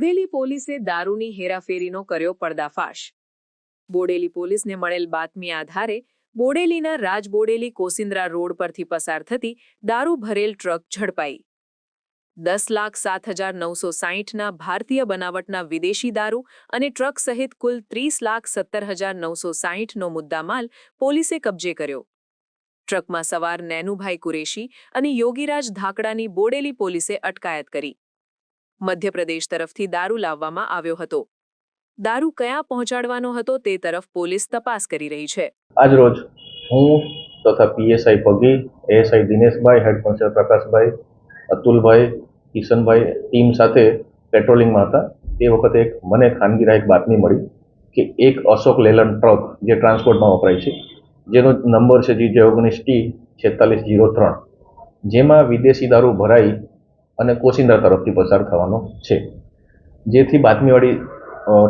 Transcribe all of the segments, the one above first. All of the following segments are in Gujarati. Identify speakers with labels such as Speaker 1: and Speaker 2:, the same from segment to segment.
Speaker 1: બોડેલી પોલીસે દારૂની હેરાફેરીનો કર્યો પર્દાફાશ। બોડેલી પોલીસને મળેલ બાતમી આધારે બોડેલીના રાજબોડેલી કોસિન્દ્રા રોડ પરથી પસાર થતી દારૂ ભરેલ ટ્રક ઝડપાઈ। 10,07,960ના ભારતીય બનાવટના વિદેશી દારૂ અને ટ્રક સહિત કુલ 30,17,960નો મુદ્દામાલ પોલીસે કબજે કર્યો। ટ્રકમાં સવાર નૈનુભાઈ કુરેશી અને યોગીરાજ ધાકડાની બોડેલી પોલીસે અટકાયત કરી। મધ્યપ્રદેશ તરફથી દારૂ લાવવામાં આવ્યો હતો। દારૂ કયા પહોંચાડવાનો હતો તે તરફ પોલીસ તપાસ કરી રહી છે।
Speaker 2: આજ રોજ હું તથા પીએસઆઈ પગી, એએસઆઈ દિનેશભાઈ, હેડ કોન્સ્ટેબલ પ્રકાશભાઈ, અતુલભાઈ, કિશનભાઈ ટીમ સાથે પેટ્રોલિંગમાં હતા। તે વખતે મને ખાનગી રાહે બાતમી મળી કે એક અશોક લેલન ટ્રક જે ટ્રાન્સપોર્ટમાં વપરાય છે, જેનો નંબર છે G19T4603, જેમાં વિદેશી દારૂ ભરાઈ અને કોસિન્દ્રા તરફથી પસાર થવાનો છે। જેથી બાતમીવાળી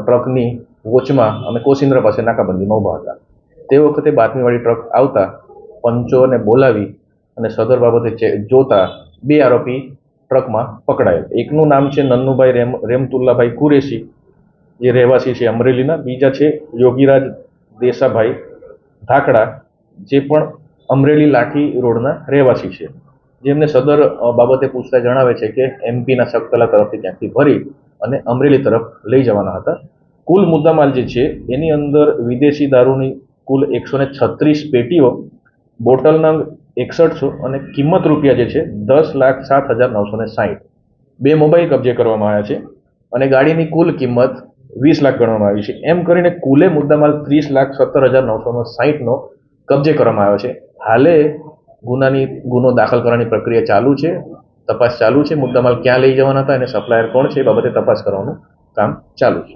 Speaker 2: ટ્રકની વોચમાં અમે કોસિન્દ્રા પાસે નાકાબંધીમાં ઊભા હતા। તે વખતે બાતમીવાળી ટ્રક આવતા પંચોને બોલાવી અને સદર બાબતે જોતા બે આરોપી ટ્રકમાં પકડાયેલ। એકનું નામ છે નન્નુભાઈ રેમતુલ્લાભાઈ કુરેશી, જે રહેવાસી છે અમરેલીના। બીજા છે યોગીરાજ દેસાભાઈ ધાકડા, જે પણ અમરેલી લાઠી રોડના રહેવાસી છે, જેમને સદર બાબતે પૂછતા જણાવે છે કે એમપીના સકતલા તરફથી ક્યાંકથી ભરી અને અમરેલી તરફ લઈ જવાના હતા। કુલ મુદ્દામાલ જે છે એની અંદર વિદેશી દારૂની કુલ 136 પેટીઓ, બોટલ નંગ 6100 અને કિંમત રૂપિયા જે છે 10,07,960। બે મોબાઈલ કબજે કરવામાં આવ્યા છે અને ગાડીની કુલ કિંમત 20 લાખ ગણવામાં આવી છે। એમ કરીને કુલે મુદ્દામાલ 30,17,960નો કબજે કરવામાં આવ્યો છે। હાલે ગુનો દાખલ કરવાની પ્રક્રિયા ચાલુ છે, તપાસ ચાલુ છે। મુદ્દામાલ ક્યાં લઈ જવાના હતા અને સપ્લાયર કોણ છે એ બાબતે તપાસ કરવાનું કામ ચાલુ છે।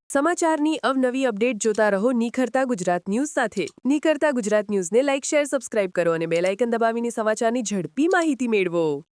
Speaker 3: સમાચારની અવનવી અપડેટ જોતા રહો નિખરતા ગુજરાત ન્યૂઝ સાથે। નિખરતા ગુજરાત ન્યૂઝને લાઇક, શેર, સબસ્ક્રાઇબ કરો અને બેલ આઇકન દબાવીને સમાચારની ઝડપી માહિતી મેળવો।